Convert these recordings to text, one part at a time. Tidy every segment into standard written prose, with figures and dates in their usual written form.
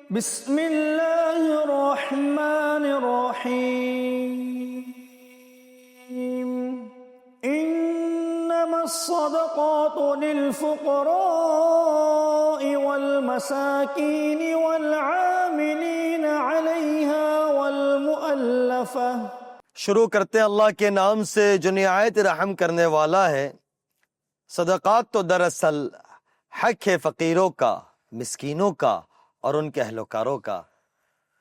بسم اللہ الرحمن الرحیم انما الصدقات للفقراء والمساکین والعاملین علیہا والمؤلفہ۔ شروع کرتے ہیں اللہ کے نام سے جو نہایت رحم کرنے والا ہے۔ صدقات تو دراصل حق ہے فقیروں کا، مسکینوں کا اور ان کے اہلوکاروں کا،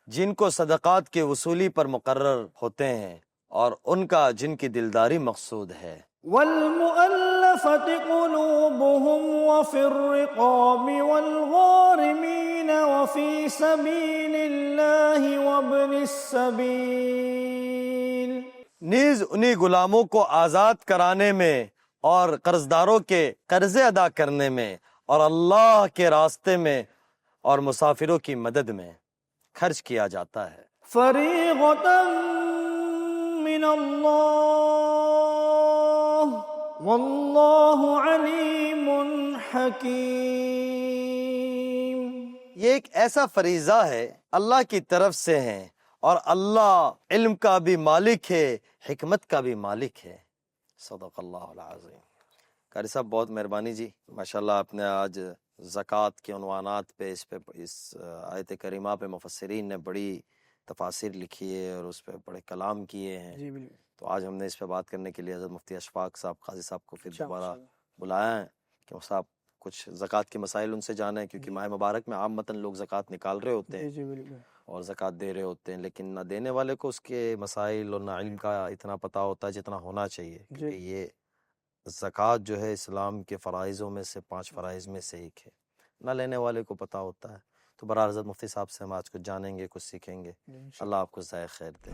جن کو صدقات کی وصولی پر مقرر ہوتے ہیں اور ان کا جن کی دلداری مقصود ہے۔ والمؤلفة قلوبهم وفي الرقاب والغارمين وفي سبيل الله وابن السبيل۔ نیز انہی غلاموں کو آزاد کرانے میں اور قرضداروں کے قرضے ادا کرنے میں اور اللہ کے راستے میں اور مسافروں کی مدد میں خرچ کیا جاتا ہے۔ فریضۃ من اللہ واللہ علیم حکیم۔ یہ ایک ایسا فریضہ ہے اللہ کی طرف سے ہے اور اللہ علم کا بھی مالک ہے، حکمت کا بھی مالک ہے۔ صدق اللہ العظیم۔ قاری صاحب بہت مہربانی جی، ماشاءاللہ آپ نے آج زکوٰۃ کے عنوانات پہ اس آیت کریمہ پہ مفسرین نے بڑی تفاسیر لکھی ہے اور اس پہ بڑے کلام کیے ہیں۔ تو آج ہم نے اس پہ بات کرنے کے لیے حضرت مفتی اشفاق صاحب قاضی صاحب کو پھر دوبارہ بلایا ہے کہ وہ صاحب کچھ زکوٰۃ کے مسائل ان سے جانیں، کیونکہ ماہ مبارک میں عامتاً لوگ زکوٰۃ نکال رہے ہوتے ہیں اور زکوٰۃ دے رہے ہوتے ہیں، لیکن نہ دینے والے کو اس کے مسائل اور نہ علم کا اتنا پتہ ہوتا ہے جتنا ہونا چاہیے، کیونکہ یہ زکوٰۃ جو ہے اسلام کے فرائضوں میں سے 5 فرائض میں سے ایک ہے، نہ لینے والے کو پتہ ہوتا ہے۔ تو برائے حضرت مفتی صاحب سے ہم آج کچھ جانیں گے، کچھ سیکھیں گے، اللہ آپ کو جزائے خیر دے۔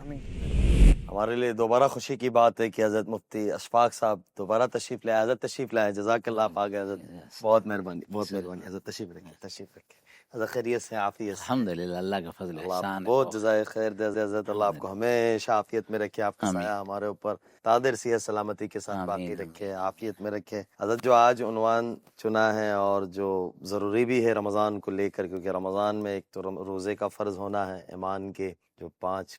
ہمارے لیے دوبارہ خوشی کی بات ہے کہ حضرت مفتی اشفاق صاحب دوبارہ تشریف لائے۔ حضرت تشریف لائے، جزاک اللہ، آپ آگے حضرت، بہت مہربانی، بہت مہربانی حضرت، تشریف رکھیں، تشریف رکھیں حضرت، خیریت سے، عافیت سے؟ الحمدللہ، اللہ کا فضل اللہ احسان ہے۔ بہت جزائے خیر دے حضرت، اللہ آپ کو ہمیشہ عافیت میں رکھے، آپ کا آمین۔ سایہ ہمارے اوپر تادر صحت سلامتی کے ساتھ آمین۔ باقی رکھے، عافیت میں رکھے۔ حضرت جو آج عنوان چنا ہے اور جو ضروری بھی ہے رمضان کو لے کر، کیونکہ رمضان میں ایک تو روزے کا فرض ہونا ہے، ایمان کے جو 5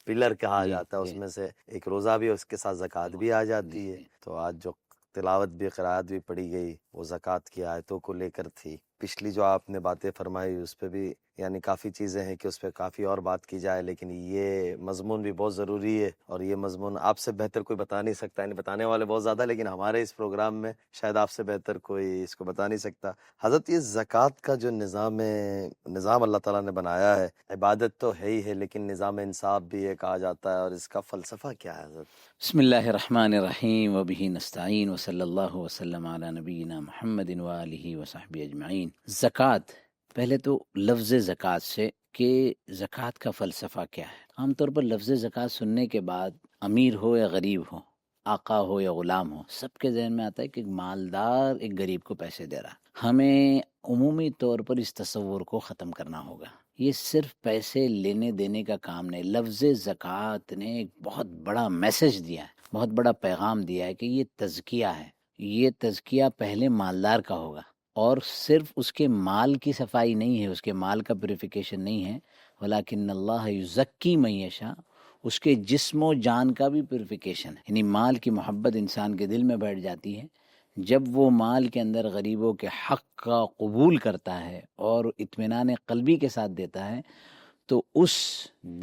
پلر کہا جاتا ہے، اس میں سے ایک روزہ بھی، اس کے ساتھ زکوٰۃ بھی آ جاتی ہے۔ تو آج جو تلاوت بھی، قرائت بھی پڑھی گئی، وہ زکوٰۃ کی آیتوں کو لے کر تھی۔ پچھلی جو آپ نے باتیں فرمائی اس پہ بھی یعنی کافی چیزیں ہیں کہ اس پہ کافی اور بات کی جائے، لیکن یہ مضمون بھی بہت ضروری ہے اور یہ مضمون آپ سے بہتر کوئی بتا نہیں سکتا، یعنی بتانے والے بہت زیادہ، لیکن ہمارے اس پروگرام میں شاید آپ سے بہتر کوئی اس کو بتا نہیں سکتا۔ حضرت یہ زکوٰۃ کا جو نظام اللہ تعالیٰ نے بنایا ہے، عبادت تو ہے ہی ہے، لیکن نظام انصاف بھی ہے کہا جاتا ہے، اور اس کا فلسفہ کیا ہے حضرت؟ بسم اللہ الرحمن الرحیم وبہ نستعین وصلی اللہ وسلم علی نبینا محمد وآلہ وصحبہ اجمعین۔ زکوٰۃ، پہلے تو لفظ زکوٰۃ سے کہ زکوٰۃ کا فلسفہ کیا ہے۔ عام طور پر لفظ زکوٰۃ سننے کے بعد امیر ہو یا غریب ہو، آقا ہو یا غلام ہو، سب کے ذہن میں آتا ہے کہ ایک مالدار ایک غریب کو پیسے دے رہا۔ ہمیں عمومی طور پر اس تصور کو ختم کرنا ہوگا۔ یہ صرف پیسے لینے دینے کا کام نہیں، لفظ زکوٰۃ نے ایک بہت بڑا میسج دیا ہے، بہت بڑا پیغام دیا ہے کہ یہ تزکیہ ہے۔ یہ تزکیہ پہلے مالدار کا ہوگا، اور صرف اس کے مال کی صفائی نہیں ہے، اس کے مال کا پیوریفیکیشن نہیں ہے، ولیکن اللہ یزکی من یشاء، اس کے جسم و جان کا بھی پیوریفیکیشن ہے۔ یعنی مال کی محبت انسان کے دل میں بیٹھ جاتی ہے جب وہ مال کے اندر غریبوں کے حق کا قبول کرتا ہے اور اطمینان قلبی کے ساتھ دیتا ہے، تو اس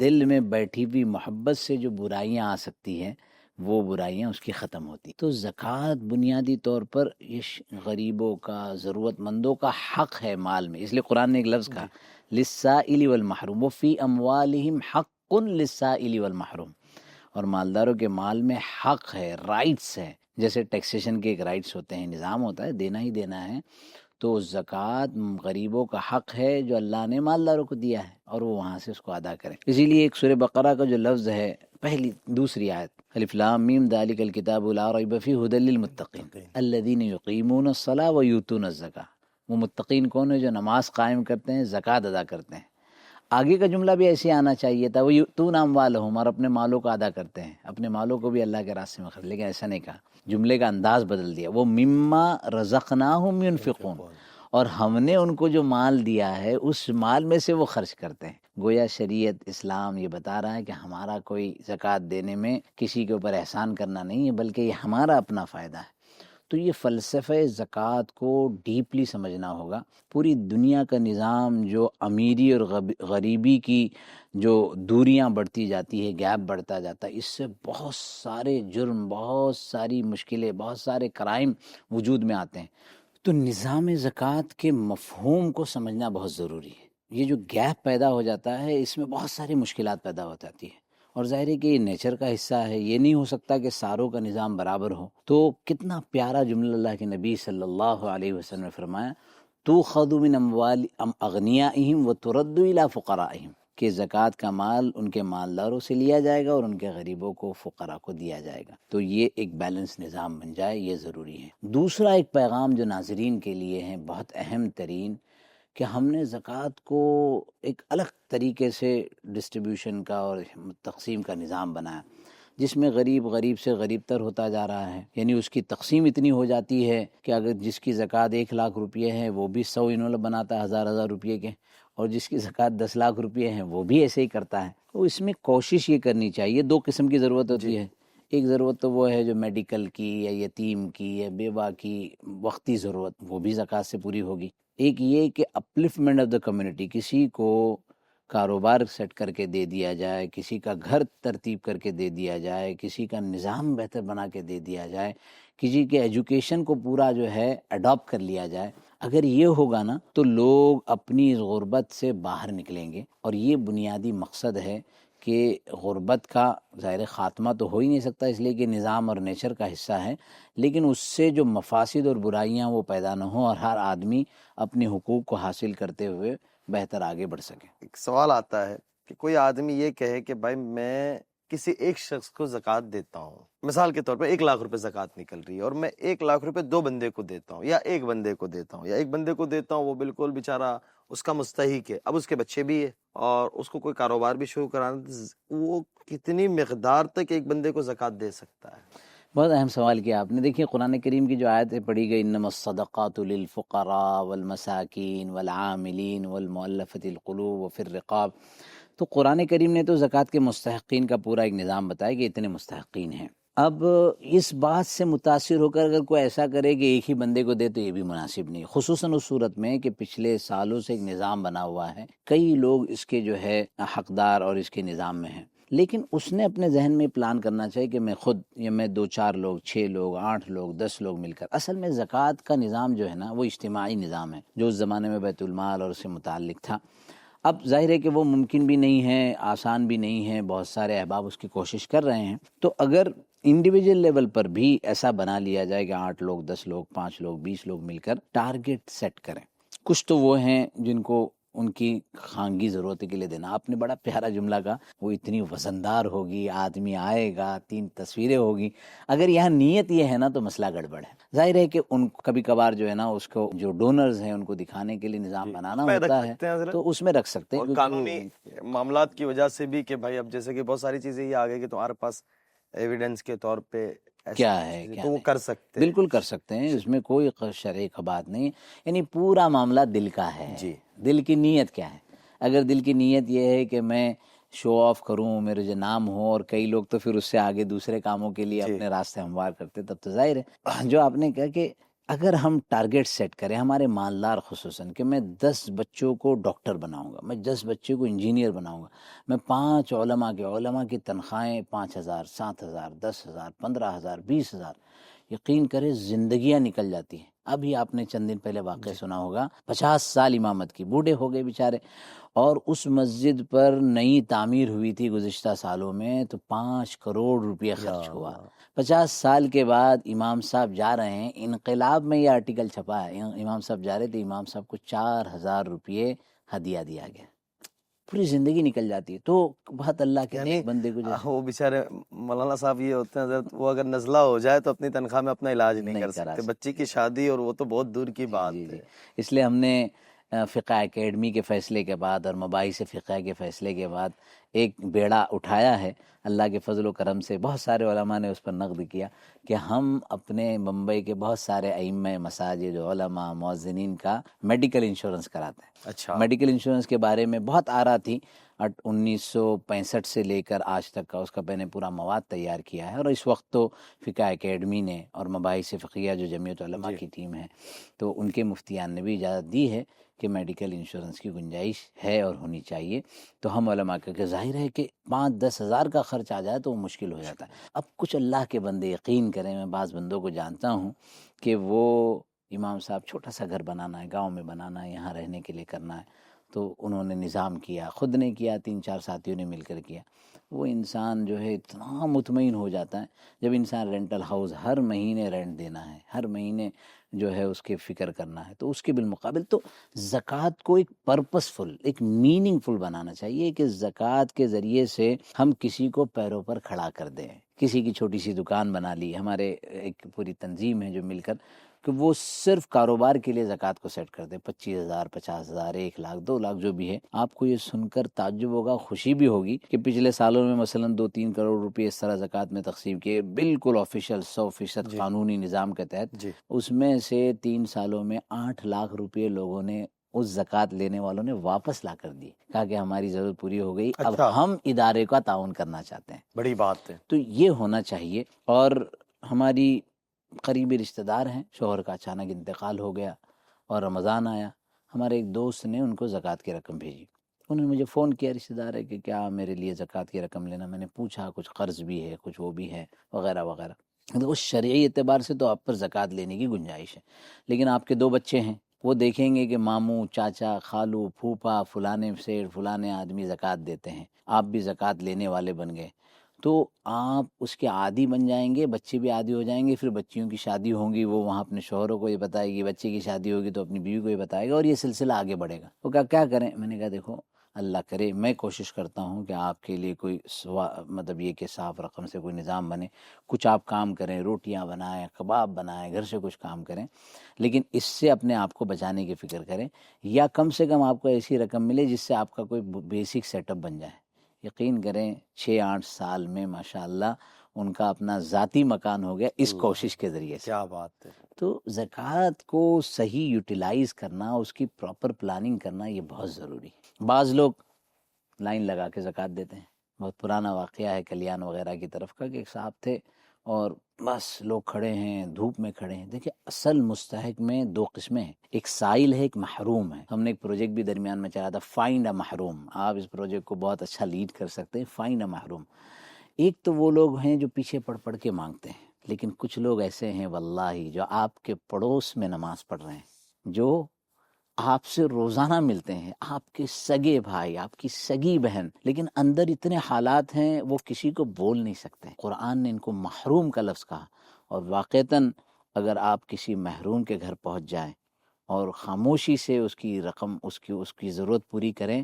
دل میں بیٹھی ہوئی محبت سے جو برائیاں آ سکتی ہیں وہ برائیاں اس کی ختم ہوتی۔ تو زکوٰۃ بنیادی طور پر یہ غریبوں کا، ضرورت مندوں کا حق ہے مال میں، اس لیے قرآن نے ایک لفظ کہا للسائل والمحروم، وفی اموالہم حق للسائل والمحروم، اور مالداروں کے مال میں حق ہے، رائٹس ہے، جیسے ٹیکسیشن کے ایک رائٹس ہوتے ہیں، نظام ہوتا ہے، دینا ہی دینا ہے۔ تو زکوٰۃ غریبوں کا حق ہے جو اللہ نے مالداروں کو دیا ہے، اور وہ وہاں سے اس کو ادا کریں۔ اسی لیے ایک سورہ بقرہ کا جو لفظ ہے، پہلی دوسری آیت، الف لام میم ذالک الکتاب لا ریب فیہ ھدی للمتقین الذین یقیمون الصلاۃ ویؤتون الزکاۃ۔ وہ متقین کون ہیں؟ جو نماز قائم کرتے ہیں، زکوٰۃ ادا کرتے ہیں۔ آگے کا جملہ بھی ایسے آنا چاہیے تھا، وَيُؤْتُونَ أَمْوَالَهُمْ، اور اپنے مالوں کا ادا کرتے ہیں، اپنے مالوں کو بھی اللہ کے راستے میں خرچ، لیکن ایسا نہیں کہا، جملے کا انداز بدل دیا، وہ مما رزقناہم ينفقون، اور ہم نے ان کو جو مال دیا ہے اس مال میں سے وہ خرچ کرتے ہیں۔ گویا شریعت اسلام یہ بتا رہا ہے کہ ہمارا کوئی زکوٰۃ دینے میں کسی کے اوپر احسان کرنا نہیں ہے، بلکہ یہ ہمارا اپنا فائدہ ہے۔ تو یہ فلسفہ زکوٰۃ کو ڈیپلی سمجھنا ہوگا۔ پوری دنیا کا نظام جو امیری اور غریبی کی جو دوریاں بڑھتی جاتی ہے، گیپ بڑھتا جاتا ہے، اس سے بہت سارے جرم، بہت ساری مشکلیں، بہت سارے کرائم وجود میں آتے ہیں۔ تو نظام زکوٰۃ کے مفہوم کو سمجھنا بہت ضروری ہے۔ یہ جو گیپ پیدا ہو جاتا ہے، اس میں بہت ساری مشکلات پیدا ہو جاتی ہیں، اور ظاہر ہے کہ یہ نیچر کا حصہ ہے، یہ نہیں ہو سکتا کہ ساروں کا نظام برابر ہو۔ تو کتنا پیارا جملہ اللہ کے نبی صلی اللہ علیہ وسلم نے فرمایا، تُؤْخَذُ مِنْ أَمْوَالِ أَغْنِيَائِهِمْ وَتُرَدُّ إِلَىٰ فُقَرَائِهِمْ، کہ زکوٰۃ کا مال ان کے مالداروں سے لیا جائے گا اور ان کے غریبوں کو، فقراء کو دیا جائے گا۔ تو یہ ایک بیلنس نظام بن جائے، یہ ضروری ہے۔ دوسرا ایک پیغام جو ناظرین کے لیے ہے بہت اہم ترین، کہ ہم نے زکوٰۃ کو ایک الگ طریقے سے ڈسٹریبیوشن کا اور تقسیم کا نظام بنایا، جس میں غریب سے غریب تر ہوتا جا رہا ہے۔ یعنی اس کی تقسیم اتنی ہو جاتی ہے کہ اگر جس کی زکوٰۃ 1 لاکھ روپیے ہے وہ بھی 100 انہوں نے بناتا ہے 1000 روپیے کے، اور جس کی زکوٰۃ 10 لاکھ روپیے ہے وہ بھی ایسے ہی کرتا ہے۔ تو اس میں کوشش یہ کرنی چاہیے، 2 قسم کی ضرورت ہوتی ہے۔ ایک ضرورت تو وہ ہے جو میڈیکل کی یا یتیم کی یا بیوہ کی وقتی ضرورت، وہ بھی زکوٰۃ سے پوری ہوگی۔ ایک یہ کہ اپلفمنٹ آف دا کمیونٹی، کسی کو کاروبار سیٹ کر کے دے دیا جائے، کسی کا گھر ترتیب کر کے دے دیا جائے، کسی کا نظام بہتر بنا کے دے دیا جائے، کسی کے ایجوکیشن کو پورا جو ہے اڈاپٹ کر لیا جائے۔ اگر یہ ہوگا نا تو لوگ اپنی غربت سے باہر نکلیں گے، اور یہ بنیادی مقصد ہے کہ غربت کا ظاہر خاتمہ تو ہو ہی نہیں سکتا، اس لیے کہ نظام اور نیچر کا حصہ ہے، لیکن اس سے جو مفاسد اور برائیاں وہ پیدا نہ ہوں، اور ہر آدمی اپنے حقوق کو حاصل کرتے ہوئے بہتر آگے بڑھ سکے۔ ایک سوال آتا ہے کہ کوئی آدمی یہ کہے کہ بھائی میں کسی ایک شخص کو زکوٰۃ دیتا ہوں، مثال کے طور پہ 1 لاکھ روپے زکوٰۃ نکل رہی ہے، اور میں 1 لاکھ روپے 2 بندے کو دیتا ہوں، یا 1 بندے کو دیتا ہوں، یا 1 بندے کو دیتا ہوں، وہ بالکل بیچارہ اس کا مستحق ہے، اب اس کے بچے بھی ہے اور اس کو کوئی کاروبار بھی شروع کرانا، وہ کتنی مقدار تک ایک بندے کو زکوٰۃ دے سکتا ہے؟ بہت اہم سوال کیا آپ نے۔ دیکھیے قرآن کریم کی جو آیتیں پڑھی گئی، انما الصدقات للفقراء والمساکین والعاملین والمؤلفۃ القلوب وفی الرقاب، تو قرآن کریم نے تو زکوٰۃ کے مستحقین کا پورا ایک نظام بتایا کہ اتنے مستحقین ہیں۔ اب اس بات سے متاثر ہو کر اگر کوئی ایسا کرے کہ ایک ہی بندے کو دے تو یہ بھی مناسب نہیں، خصوصاً اس صورت میں کہ پچھلے سالوں سے ایک نظام بنا ہوا ہے، کئی لوگ اس کے جو ہے حقدار اور اس کے نظام میں ہیں، لیکن اس نے اپنے ذہن میں پلان کرنا چاہیے کہ میں خود، یا میں 2-4 لوگ، 6 لوگ، 8 لوگ، 10 لوگ مل کر۔ اصل میں زکوٰۃ کا نظام جو ہے نا وہ اجتماعی نظام ہے، جو اس زمانے میں بیت المال اور اس سے متعلق تھا۔ اب ظاہر ہے کہ وہ ممکن بھی نہیں ہے، آسان بھی نہیں ہے، بہت سارے احباب اس کی کوشش کر رہے ہیں۔ تو اگر انڈیویجول لیول پر بھی ایسا بنا لیا جائے کہ 8 لوگ، 10 لوگ، 5 لوگ، 20 لوگ مل کر ٹارگٹ سیٹ کریں۔ کچھ تو وہ ہیں جن کو ان کی خانگی ضرورت کے لیے دینا، آپ نے بڑا پیارا جملہ کہا، وہ اتنی وزندار ہوگی، آدمی آئے گا، 3 تصویریں ہوگی۔ اگر یہاں نیت یہ ہے نا تو مسئلہ گڑبڑ ہے۔ ظاہر ہے کہ ان کبھی کبھار جو ہے نا اس کو جو ڈونرز ہیں ان کو دکھانے کے لیے نظام بنانا ہوتا ہے، تو اس میں رکھ سکتے ہیں۔ اور قانونی معاملات کی وجہ سے بھی کہ بھائی اب جیسے کہ بہت ساری چیزیں یہ آ گئی کہ تمہارے پاس ایویڈنس کے طور پہ کیا ہے، تو وہ کر سکتے ہیں، بالکل کر سکتے ہیں، اس میں کوئی شرعی بات نہیں۔ یعنی پورا معاملہ دل کا ہے، جی، دل کی نیت کیا ہے۔ اگر دل کی نیت یہ ہے کہ میں شو آف کروں، میرے جو نام ہو، اور کئی لوگ تو پھر اس سے آگے دوسرے کاموں کے لیے اپنے راستے ہموار کرتے، تب تو ظاہر ہے جو آپ نے کہا کہ اگر ہم ٹارگٹ سیٹ کریں، ہمارے مالدار خصوصاً، کہ میں 10 بچوں کو ڈاکٹر بناؤں گا، میں 10 بچوں کو انجینئر بناؤں گا، میں 5 علماء کی تنخواہیں 5000، 7000، 10,000، 15,000، 20,000، یقین کرے زندگیاں نکل جاتی ہیں۔ ابھی آپ نے چند دن پہلے واقعہ سنا ہوگا، 50 سال امامت کی، بوڑھے ہو گئے بیچارے، اور اس مسجد پر نئی تعمیر ہوئی تھی گزشتہ سالوں میں، تو 5 کروڑ روپیہ خرچ ہوا۔ 50 سال کے بعد امام صاحب جا رہے ہیں، انقلاب میں یہ آرٹیکل چھپا ہے، امام صاحب جا رہے تھے، امام صاحب کو 4000 روپیے ہدیہ دیا گیا۔ پوری زندگی نکل جاتی ہے۔ تو بہت اللہ کے نیک بندے کو وہ بیچارے مولانا صاحب یہ ہوتے ہیں حضرت، وہ اگر نزلہ ہو جائے تو اپنی تنخواہ میں اپنا علاج نہیں کر سکتے، بچی کی شادی، اور وہ تو بہت دور کی بات ہے۔ اس لیے ہم نے فقہ اکیڈمی کے فیصلے کے بعد اور مباحث فقہ کے فیصلے کے بعد ایک بیڑا اٹھایا ہے اللہ کے فضل و کرم سے. بہت سارے علماء نے اس پر نقد کیا کہ ہم اپنے بمبئی کے بہت سارے ائمہ مساجد علماء مؤذنین کا میڈیکل انشورنس کراتے ہیں. اچھا. میڈیکل انشورنس کے بارے میں بہت آرا تھی. 1965 سے لے کر آج تک کا اس کا میں نے پورا مواد تیار کیا ہے. اور اس وقت تو فقہ اکیڈمی نے اور مباحث فقیہ جو جمعیت علماء کی ٹیم ہے تو ان کے مفتیان نے بھی اجازت دی ہے کہ میڈیکل انشورنس کی گنجائش ہے اور ہونی چاہیے. تو ہم علماء کہ ظاہر ہے کہ 5-10 ہزار کا خرچ آ جائے تو وہ مشکل ہو جاتا ہے. اب کچھ اللہ کے بندے یقین کریں، میں بعض بندوں کو جانتا ہوں کہ وہ امام صاحب چھوٹا سا گھر بنانا ہے، گاؤں میں بنانا ہے، یہاں رہنے کے لیے کرنا ہے، تو انہوں نے نظام کیا، خود نے کیا، 3-4 ساتھیوں نے مل کر کیا. وہ انسان جو ہے اتنا مطمئن ہو جاتا ہے جب انسان رینٹل ہاؤس ہر مہینے رینٹ دینا ہے، ہر مہینے جو ہے اس کے فکر کرنا ہے، تو اس کے بالمقابل تو زکوٰۃ کو ایک پرپسفل، ایک میننگ فل بنانا چاہیے کہ زکوٰۃ کے ذریعے سے ہم کسی کو پیروں پر کھڑا کر دیں. کسی کی چھوٹی سی دکان بنا لی، ہمارے ایک پوری تنظیم ہے جو مل کر کہ وہ صرف کاروبار کے لیے زکوٰۃ کو سیٹ کر دے. 25,000 50,000 1 لاکھ 2 لاکھ جو بھی ہے. آپ کو یہ سن کر تعجب ہوگا، خوشی بھی ہوگی کہ پچھلے سالوں میں مثلا 2-3 کروڑ روپے اس طرح زکوٰۃ میں تقسیم کیے، بالکل آفیشیل 100% قانونی نظام کے تحت. اس میں سے 3 سالوں میں 8 لاکھ روپے لوگوں نے اس زکوٰۃ لینے والوں نے واپس لا کر دی. کہا کہ ہماری ضرورت پوری ہو گئی، اب ہم ادارے کا تعاون کرنا چاہتے ہیں. بڑی بات ہے. تو یہ ہونا چاہیے. اور ہماری قریبی رشتہ دار ہیں، شوہر کا اچانک انتقال ہو گیا اور رمضان آیا. ہمارے ایک دوست نے ان کو زکوٰۃ کی رقم بھیجی. انہوں نے مجھے فون کیا، رشتہ دار ہے کہ کیا میرے لیے زکوٰۃ کی رقم لینا. میں نے پوچھا کچھ قرض بھی ہے، کچھ وہ بھی ہے وغیرہ وغیرہ. اس شرعی اعتبار سے تو آپ پر زکوٰۃ لینے کی گنجائش ہے، لیکن آپ کے 2 بچے ہیں، وہ دیکھیں گے کہ ماموں چاچا خالو پھوپھا فلانے سیٹ فلانے آدمی زکوٰۃ دیتے ہیں، آپ بھی زکوٰۃ لینے والے بن گئے، تو آپ اس کے عادی بن جائیں گے، بچے بھی عادی ہو جائیں گے. پھر بچیوں کی شادی ہوں گی، وہ وہاں اپنے شوہروں کو یہ بتائے گی، بچے کی شادی ہوگی تو اپنی بیوی کو یہ بتائے گا، اور یہ سلسلہ آگے بڑھے گا. وہ کہا کیا کریں؟ میں نے کہا دیکھو اللہ کرے، میں کوشش کرتا ہوں کہ آپ کے لیے کوئی مطلب یہ کہ صاف رقم سے کوئی نظام بنے، کچھ آپ کام کریں، روٹیاں بنائیں، کباب بنائیں، گھر سے کچھ کام کریں، لیکن اس سے اپنے آپ کو بچانے کی فکر کریں، یا کم سے کم آپ کو ایسی رقم ملے جس سے آپ کا کوئی بیسک سیٹ اپ بن جائے. یقین کریں 6-8 سال میں ماشاءاللہ ان کا اپنا ذاتی مکان ہو گیا اس کوشش کے ذریعے سے. کیا بات ہے. تو زکوٰۃ کو صحیح یوٹیلائز کرنا، اس کی پراپر پلاننگ کرنا یہ بہت ضروری ہے. بعض لوگ لائن لگا کے زکوٰۃ دیتے ہیں. بہت پرانا واقعہ ہے کلیان وغیرہ کی طرف کا کہ ایک صاحب تھے اور بس لوگ کھڑے ہیں، دھوپ میں کھڑے ہیں. دیکھیں اصل مستحق میں 2 قسمیں ہیں، ایک سائل ہے، ایک محروم ہے. ہم نے ایک پروجیکٹ بھی درمیان میں چلا تھا، فائنڈ اے محروم. آپ اس پروجیکٹ کو بہت اچھا لیڈ کر سکتے ہیں، فائنڈ اے محروم. ایک تو وہ لوگ ہیں جو پیچھے پڑھ کے مانگتے ہیں، لیکن کچھ لوگ ایسے ہیں واللہ جو آپ کے پڑوس میں نماز پڑھ رہے ہیں، جو آپ سے روزانہ ملتے ہیں، آپ کے سگے بھائی، آپ کی سگی بہن، لیکن اندر اتنے حالات ہیں وہ کسی کو بول نہیں سکتے. قرآن نے ان کو محروم کا لفظ کہا. اور واقعتاً اگر آپ کسی محروم کے گھر پہنچ جائیں اور خاموشی سے اس کی رقم، اس کی ضرورت پوری کریں،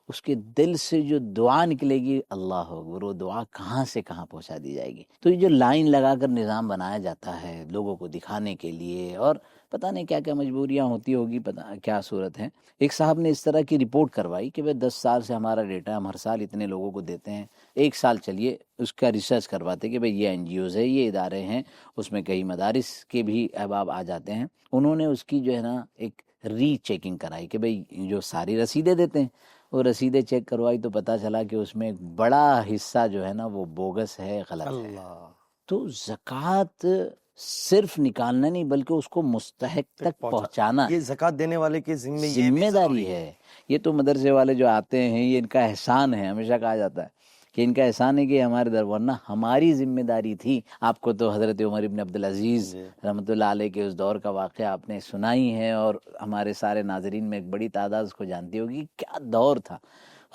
اس کے دل سے جو دعا نکلے گی اللہ اکبر، وہ دعا کہاں سے کہاں پہنچا دی جائے گی. تو یہ جو لائن لگا کر نظام بنایا جاتا ہے لوگوں کو دکھانے کے لیے، اور پتہ نہیں کیا کیا مجبوریاں ہوتی ہوگی، پتہ کیا صورت ہے. ایک صاحب نے اس طرح کی رپورٹ کروائی کہ 10 سال سے ہمارا ڈیٹا ہم ہر سال اتنے لوگوں کو دیتے ہیں، 1 سال چلیے اس کا ریسرچ کرواتے کہ یہ NGOs ہے، یہ ادارے ہیں، اس میں کئی مدارس کے بھی احباب آ جاتے ہیں. انہوں نے اس کی جو ہے نا ایک ری چیکنگ کرائی کہ جو ساری رسیدیں دیتے ہیں وہ رسیدیں چیک کروائی تو پتہ چلا کہ اس میں ایک بڑا حصہ جو ہے نا وہ بوگس ہے، غلط ہے. تو زکوٰۃ صرف نکالنا نہیں بلکہ اس کو مستحق تک پہنچانا یہ زکوٰۃ دینے والے کی ذمہ داری ہے. یہ تو مدرسے والے جو آتے ہیں یہ ان کا احسان ہے، ہمیشہ کہا جاتا ہے کہ ان کا احسان ہے کہ ہمارے در، ورنہ ہماری ذمہ داری تھی. آپ کو تو حضرت عمر ابن عبدالعزیز رحمۃ اللہ علیہ کے اس دور کا واقعہ آپ نے سنائی ہے، اور ہمارے سارے ناظرین میں ایک بڑی تعداد اس کو جانتی ہوگی. کیا دور تھا.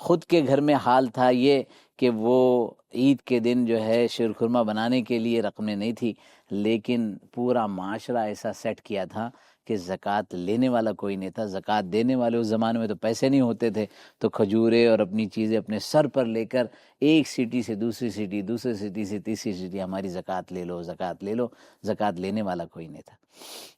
خود کے گھر میں حال تھا یہ کہ وہ عید کے دن جو ہے شیرخرما بنانے کے لیے رقمیں نہیں تھی، لیکن پورا معاشرہ ایسا سیٹ کیا تھا کہ زکوٰۃ لینے والا کوئی نہیں تھا. زکوٰۃ دینے والے، اس زمانے میں تو پیسے نہیں ہوتے تھے، تو کھجورے اور اپنی چیزیں اپنے سر پر لے کر ایک سٹی سے دوسری سٹی، دوسری سٹی سے تیسری سٹی، ہماری زکوٰۃ لے لو، زکوٰۃ لے لو. زکوٰۃ لینے والا کوئی نہیں تھا.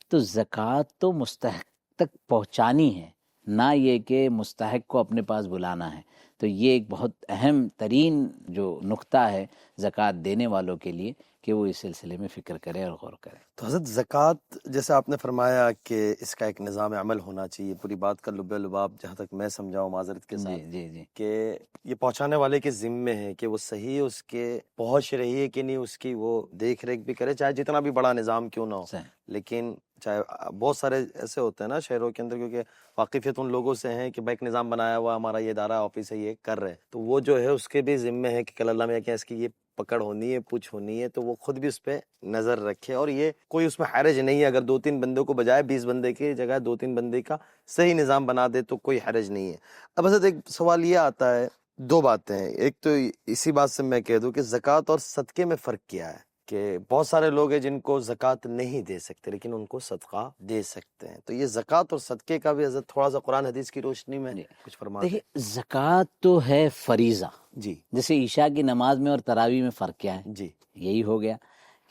تو زکوٰۃ تو مستحق تک پہنچانی ہے، نہ یہ کہ مستحق کو اپنے پاس بلانا ہے. تو یہ ایک بہت اہم ترین جو نقطہ ہے زکوٰۃ دینے والوں کے لیے کہ وہ اس سلسلے میں فکر کرے اور غور کرے. تو حضرت زکوٰۃ جیسے آپ نے فرمایا کہ اس کا ایک نظام عمل ہونا چاہیے، پوری بات کا لب لباب جہاں تک میں سمجھاؤں معذرت کے ساتھ جی کہ یہ پہنچانے والے کے ذمے ہے کہ وہ صحیح اس کے پہنچ رہی ہے کہ نہیں، اس کی وہ دیکھ ریکھ بھی کرے، چاہے جتنا بھی بڑا نظام کیوں نہ ہو. صحیح. لیکن چاہے بہت سارے ایسے ہوتے ہیں نا شہروں کے اندر، کیونکہ واقفیت ان لوگوں سے ہیں کہ بھائی ایک نظام بنایا ہوا ہمارا یہ ادارہ آفس ہے یہ کر رہے ہیں، تو وہ جو ہے اس کے بھی ذمے ہے کہ کل اللہ میں کیا اس کی یہ پکڑ ہونی ہے، پوچھ ہونی ہے، تو وہ خود بھی اس پہ نظر رکھے. اور یہ کوئی اس میں حرج نہیں ہے، اگر 2-3 بندوں کو بجائے 20 بندے کی جگہ 2-3 بندے کا صحیح نظام بنا دے تو کوئی حرج نہیں ہے. اب حضرت ایک سوال یہ آتا ہے، دو باتیں ہیں. ایک تو اسی بات سے میں کہہ دوں کہ زکوٰۃ اور صدقے میں فرق کیا ہے، کہ بہت سارے لوگ ہیں جن کو زکوٰۃ نہیں دے سکتے لیکن ان کو صدقہ دے سکتے ہیں. تو یہ زکوٰۃ اور صدقے کا بھی حضرت تھوڑا سا قرآن حدیث کی روشنی میں کچھ فرما دیں. دیکھیے زکوٰۃ تو ہے فریضہ. جی جیسے عشاء کی نماز میں اور تراویح میں فرق کیا ہے؟ جی یہی ہو گیا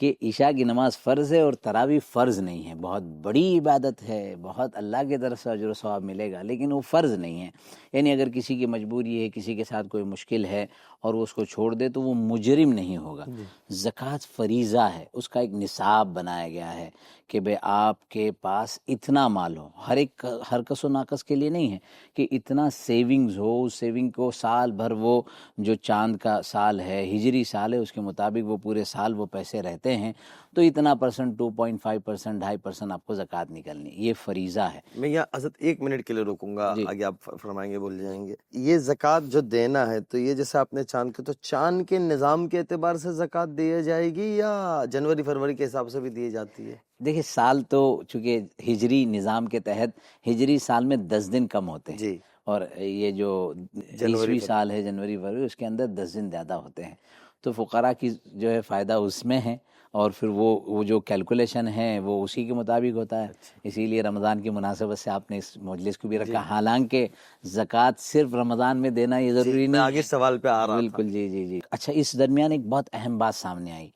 کہ عشاء کی نماز فرض ہے اور تراویح فرض نہیں ہے. بہت بڑی عبادت ہے، بہت اللہ کی طرف سے اجر و ثواب ملے گا، لیکن وہ فرض نہیں ہے. یعنی اگر کسی کی مجبوری ہے، کسی کے ساتھ کوئی مشکل ہے اور وہ اس کو چھوڑ دے تو وہ مجرم نہیں ہوگا. زکوٰۃ فریضہ ہے، اس کا ایک نصاب بنایا گیا ہے کہ بھئی آپ کے پاس اتنا مال ہو. ہر کس و ناقص کے لیے نہیں ہے کہ اتنا سیونگز ہو، اس سیونگ کو سال بھر، وہ جو چاند کا سال ہے، ہجری سال ہے، اس کے مطابق وہ پورے سال وہ پیسے رہتے ہیں تو اتنا %، 2.5%، 2.5% آپ کو زکوٰۃ نکلنی. یہ فریضہ ہے. میں یہاں حضرت 1 منٹ کے لیے روکوں گا، جی. آگے آپ فرمائیں گے بول جائیں گے. یہ زکوٰۃ جو دینا ہے تو یہ جیسے آپ نے چاند کے، تو چاند کے نظام کے اعتبار سے زکوٰۃ دی جائے گی یا جنوری فروری کے حساب سے بھی دی جاتی ہے؟ دیکھیں سال تو چونکہ ہجری نظام کے تحت ہجری سال میں 10 دن کم ہوتے ہیں جی. اور یہ جو عیسوی سال ہے جنوری فروری، اس کے اندر 10 دن زیادہ ہوتے ہیں. تو فقراء کی جو ہے فائدہ اس میں ہے، اور پھر وہ جو کیلکولیشن ہے وہ اسی کے مطابق ہوتا ہے. اسی لیے رمضان کی مناسبت سے آپ نے اس مجلس کو بھی رکھا. حالانکہ زکوٰۃ صرف رمضان میں دینا یہ ضروری نہیں. آگے سوال پہ آ رہا. بالکل. جی. اچھا، اس درمیان ایک بہت اہم بات سامنے آئی.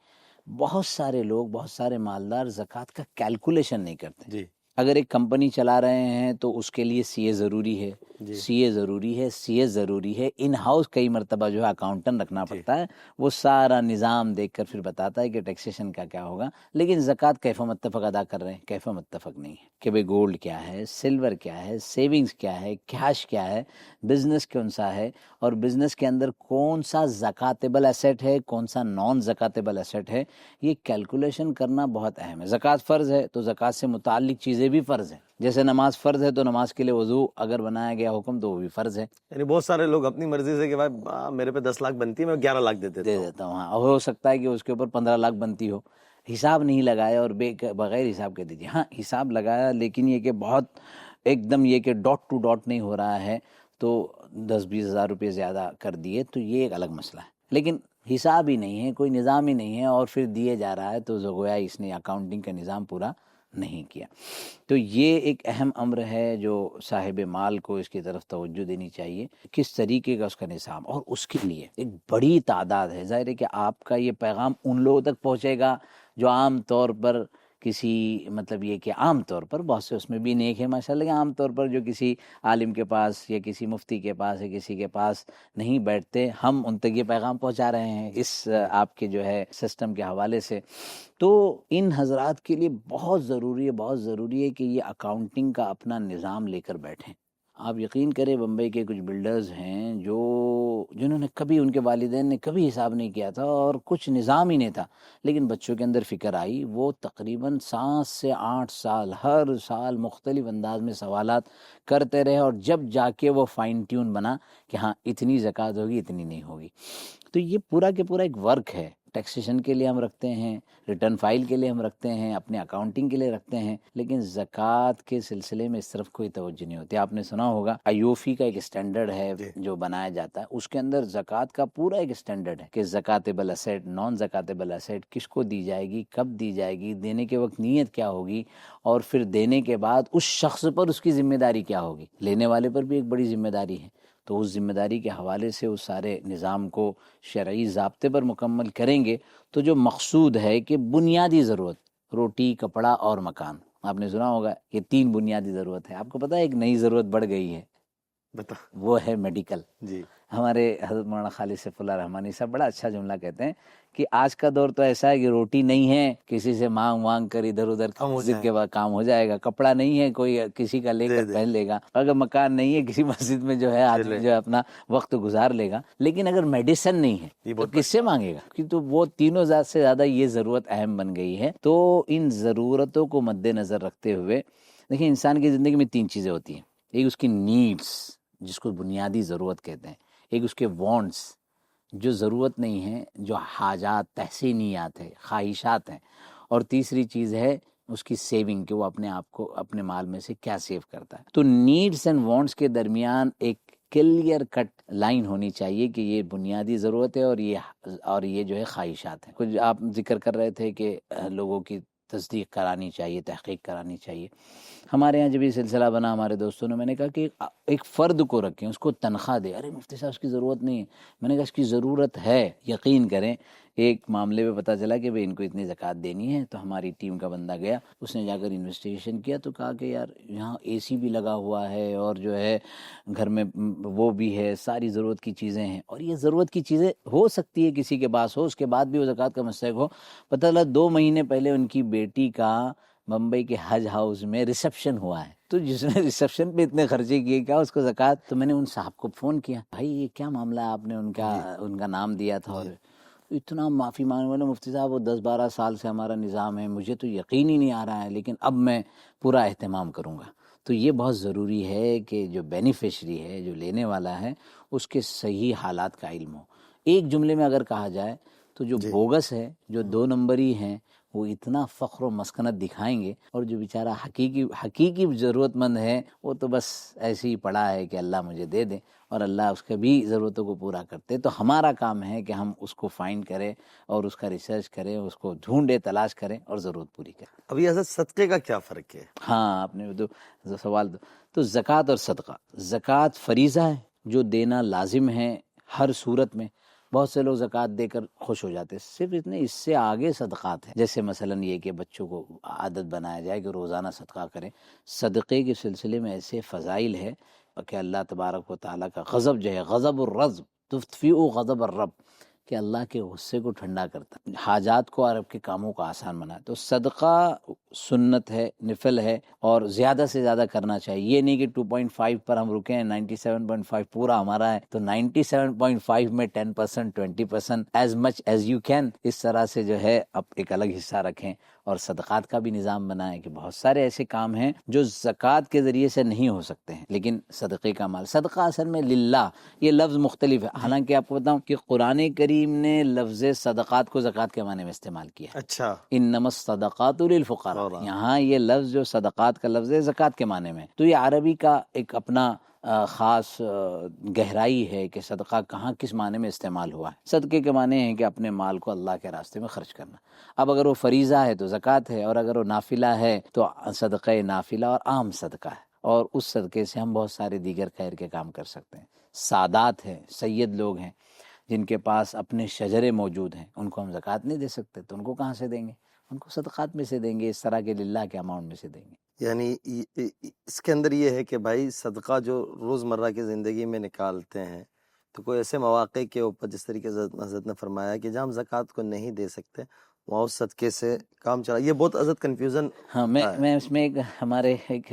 بہت سارے لوگ، بہت سارے مالدار زکوٰۃ کا کیلکولیشن نہیں کرتے. جی. اگر ایک کمپنی چلا رہے ہیں تو اس کے لیے سی اے ضروری ہے، سی اے ضروری ہے، سی ایس ضروری ہے. ان ہاؤس کئی مرتبہ جو ہے اکاؤنٹنٹ رکھنا پڑتا ہے، وہ سارا نظام دیکھ کر پھر بتاتا ہے کہ ٹیکسیشن کا کیا ہوگا. لیکن زکوٰۃ کیف متفق ادا کر رہے ہیں، کیف متفق نہیں ہے کہ بھئی گولڈ کیا ہے، سلور کیا ہے، سیونگز کیا ہے، کیش کیا ہے، بزنس کون سا ہے، اور بزنس کے اندر کون سا زکاتیبل ایسیٹ ہے، کون سا نان زکاتیبل ایسیٹ ہے. یہ کیلکولیشن کرنا بہت اہم ہے. زکوٰۃ فرض ہے تو زکوٰۃ سے متعلق چیزیں بھی فرض ہیں. جیسے نماز فرض ہے تو نماز کے لیے وضو اگر بنایا گیا حکم تو وہ بھی فرض ہے. یعنی بہت سارے لوگ اپنی مرضی سے کہ بھائی میرے پہ 10 لاکھ بنتی ہے، میں 11 لاکھ دے دیتا ہوں. ہاں، ہو سکتا ہے کہ اس کے اوپر 15 لاکھ بنتی ہو، حساب نہیں لگایا اور بغیر حساب کے دیجیے. ہاں حساب لگایا، لیکن یہ کہ بہت ایک دم یہ کہ ڈاٹ ٹو ڈاٹ نہیں ہو رہا ہے تو 10-20 ہزار روپے زیادہ کر دیے تو یہ ایک الگ مسئلہ ہے. لیکن حساب ہی نہیں ہے، کوئی نظام ہی نہیں ہے اور پھر دیے جا رہا ہے تو گویا اس نے اکاؤنٹنگ کا نظام پورا نہیں کیا. تو یہ ایک اہم امر ہے جو صاحب مال کو اس کی طرف توجہ دینی چاہیے، کس طریقے کا اس کا نظام. اور اس کے لیے ایک بڑی تعداد ہے. ظاہر ہے کہ آپ کا یہ پیغام ان لوگوں تک پہنچے گا جو عام طور پر کسی مطلب یہ کہ عام طور پر بہت سے اس میں بھی نیک ہے ماشاءاللہ، کہ عام طور پر جو کسی عالم کے پاس یا کسی مفتی کے پاس یا کسی کے پاس نہیں بیٹھتے، ہم ان تک یہ پیغام پہنچا رہے ہیں اس آپ کے جو ہے سسٹم کے حوالے سے. تو ان حضرات کے لیے بہت ضروری ہے کہ یہ اکاؤنٹنگ کا اپنا نظام لے کر بیٹھیں. آپ یقین کریں بمبئی کے کچھ بلڈرز ہیں جنہوں نے کبھی، ان کے والدین نے کبھی حساب نہیں کیا تھا اور کچھ نظام ہی نہیں تھا، لیکن بچوں کے اندر فکر آئی. وہ تقریباً 7 سے 8 سال ہر سال مختلف انداز میں سوالات کرتے رہے اور جب جا کے وہ فائن ٹیون بنا کہ ہاں اتنی زکوٰۃ ہوگی، اتنی نہیں ہوگی. تو یہ پورا کے پورا ایک ورک ہے. ٹیکسیشن کے لیے ہم رکھتے ہیں، ریٹرن فائل کے لیے ہم رکھتے ہیں، اپنے اکاؤنٹنگ کے لیے رکھتے ہیں، لیکن زکوٰۃ کے سلسلے میں اس طرف کوئی توجہ نہیں ہوتی. آپ نے سنا ہوگا ایوفی کا ایک اسٹینڈرڈ ہے جو بنایا جاتا ہے، اس کے اندر زکوٰۃ کا پورا ایک اسٹینڈرڈ ہے کہ زکاتیبل ایسیٹ، نان زکاتیبل ایسیٹ کس کو دی جائے گی، کب دی جائے گی، دینے کے وقت نیت کیا ہوگی، اور پھر دینے کے بعد اس شخص پر اس کی ذمہ داری کیا ہوگی. لینے والے پر بھی ایک بڑی ذمہ داری ہے. تو اس ذمہ داری کے حوالے سے اس سارے نظام کو شرعی ضابطے پر مکمل کریں گے تو جو مقصود ہے کہ بنیادی ضرورت روٹی، کپڑا اور مکان، آپ نے سنا ہوگا کہ 3 بنیادی ضرورت ہے. آپ کو پتہ ہے ایک نئی ضرورت بڑھ گئی ہے, بتا. وہ ہے میڈیکل. جی ہمارے حضرت مولانا خالد سیف اللہ رحمانی صاحب بڑا اچھا جملہ کہتے ہیں کہ آج کا دور تو ایسا ہے کہ روٹی نہیں ہے کسی سے مانگ کر ادھر ادھر کم ہو ضد کے بعد کام ہو جائے گا, کپڑا نہیں ہے کوئی کسی کا لے دے کر دے. پہن لے گا, اگر مکان نہیں ہے کسی مسجد میں جو ہے آدمی جو ہے اپنا وقت گزار لے گا. لیکن اگر میڈیسن نہیں ہے تو کس سے مانگے گا؟ کہ تو وہ تینوں ذات سے زیادہ یہ ضرورت اہم بن گئی ہے. تو ان ضرورتوں کو مد نظر رکھتے ہوئے دیکھیں انسان کی زندگی میں 3 چیزیں ہوتی ہیں. ایک اس کی نیڈس جس کو بنیادی ضرورت کہتے ہیں, ایک اس کے وانٹس جو ضرورت نہیں ہے, جو حاجات تحسینیات ہے, خواہشات ہیں, اور تیسری چیز ہے اس کی سیونگ کہ وہ اپنے آپ کو اپنے مال میں سے کیا سیو کرتا ہے. تو نیڈس اینڈ وانٹس کے درمیان ایک کلیئر کٹ لائن ہونی چاہیے کہ یہ بنیادی ضرورت ہے اور یہ جو ہے خواہشات ہیں. کچھ آپ ذکر کر رہے تھے کہ لوگوں کی تصدیق کرانی چاہیے, تحقیق کرانی چاہیے. ہمارے یہاں جب یہ سلسلہ بنا ہمارے دوستوں نے, میں نے کہا کہ ایک فرد کو رکھیں, اس کو تنخواہ دے. ارے مفتی صاحب اس کی ضرورت نہیں ہے. میں نے کہا اس کی ضرورت ہے, یقین کریں. ایک معاملے میں پتہ چلا کہ ان کو اتنی زکوٰۃ دینی ہے, تو ہماری ٹیم کا بندہ گیا, اس نے جا کر انویسٹیگیشن کیا تو کہا کہ یار یہاں اے سی بھی لگا ہوا ہے اور جو ہے گھر میں وہ بھی ہے, ساری ضرورت کی چیزیں ہیں, اور یہ ضرورت کی چیزیں ہو سکتی ہے کسی کے پاس ہو, اس کے بعد بھی وہ زکوٰۃ کا مستحق ہو. پتہ چلا 2 مہینے پہلے ان کی بیٹی کا ممبئی کے حج ہاؤس میں ریسیپشن ہوا ہے, تو جس نے ریسیپشن پہ اتنے خرچے کیے کیا اس کو زکوٰۃ. تو میں نے ان صاحب کو فون کیا, بھائی یہ کیا معاملہ ہے, آپ نے ان کا نام دیا تھا اور اتنا معافی مانگنے والے. مفتی صاحب وہ 10-12 سال سے ہمارا نظام ہے, مجھے تو یقین ہی نہیں آ رہا ہے, لیکن اب میں پورا اہتمام کروں گا. تو یہ بہت ضروری ہے کہ جو بینیفیشری ہے, جو لینے والا ہے, اس کے صحیح حالات کا علم ہو. ایک جملے میں اگر کہا جائے تو جو بوگس ہے, جو 2 نمبری ہیں, وہ اتنا فخر و مسکنت دکھائیں گے, اور جو بیچارہ حقیقی ضرورت مند ہے وہ تو بس ایسے ہی پڑا ہے کہ اللہ مجھے دے دے, اور اللہ اس کے بھی ضرورتوں کو پورا کرتے. تو ہمارا کام ہے کہ ہم اس کو فائنڈ کریں اور اس کا ریسرچ کریں, اس کو ڈھونڈے, تلاش کریں اور ضرورت پوری کریں. ابھی حضرت صدقے کا کیا فرق ہے؟ ہاں آپ نے جو سوال تو زکوٰۃ اور صدقہ. زکوٰۃ فریضہ ہے جو دینا لازم ہے ہر صورت میں. بہت سے لوگ زکوٰۃ دے کر خوش ہو جاتے ہیں, صرف اتنے, اس سے آگے صدقات ہیں. جیسے مثلاً یہ کہ بچوں کو عادت بنایا جائے کہ روزانہ صدقہ کریں. صدقے کے سلسلے میں ایسے فضائل ہے کہ اللہ تبارک و تعالیٰ کا غضب جو ہے, غضب الرب تطفئ غضب الرب, کہ اللہ کے غصے کو ٹھنڈا کرتا ہے, حاجات کو اور آپ کے کاموں کو آسان بناتا ہے. تو صدقہ سنت ہے, نفل ہے, اور زیادہ سے زیادہ کرنا چاہیے. یہ نہیں کہ 2.5 پر ہم رکے ہیں, 97.5 پورا ہمارا ہے, تو 97.5 میں 10%, 20%, as much as you can, اس طرح سے جو ہے اب ایک الگ حصہ رکھیں. اور صدقات کا بھی نظام بنائیں کہ بہت سارے ایسے کام ہیں جو زکوٰۃ کے ذریعے سے نہیں ہو سکتے ہیں, لیکن صدقے کا مال. صدقہ اصل میں للہ, یہ لفظ مختلف ہے. حالانکہ آپ کو بتاؤں کہ قرآن کریم نے لفظ صدقات کو زکوٰۃ کے معنی میں استعمال کیا. اچھا, انما الصدقات للفقراء, یہاں یہ لفظ جو صدقات کا لفظ ہے زکوٰۃ کے معنی میں. تو یہ عربی کا ایک اپنا خاص گہرائی ہے کہ صدقہ کہاں کس معنی میں استعمال ہوا ہے. صدقے کے معنی ہیں کہ اپنے مال کو اللہ کے راستے میں خرچ کرنا. اب اگر وہ فریضہ ہے تو زکوٰۃ ہے, اور اگر وہ نافلہ ہے تو صدقہ نافلہ اور عام صدقہ ہے, اور اس صدقے سے ہم بہت سارے دیگر خیر کے کام کر سکتے ہیں. سادات ہیں, سید لوگ ہیں جن کے پاس اپنے شجرے موجود ہیں, ان کو ہم زکوٰۃ نہیں دے سکتے, تو ان کو کہاں سے دیں گے؟ ان کو صدقات میں سے دیں گے, اس طرح کے للہ کے اماؤنٹ میں سے دیں گے. یعنی اس کے اندر یہ ہے کہ بھائی صدقہ جو روزمرہ کی زندگی میں نکالتے ہیں, تو کوئی ایسے مواقع کے اوپر جس طریقے سے حضرت نے فرمایا کہ جہاں ہم زکوٰۃ کو نہیں دے سکتے وہاں اس صدقے سے کام چلا. یہ بہت حضرت کنفیوژن. ہاں میں اس میں ہمارے ایک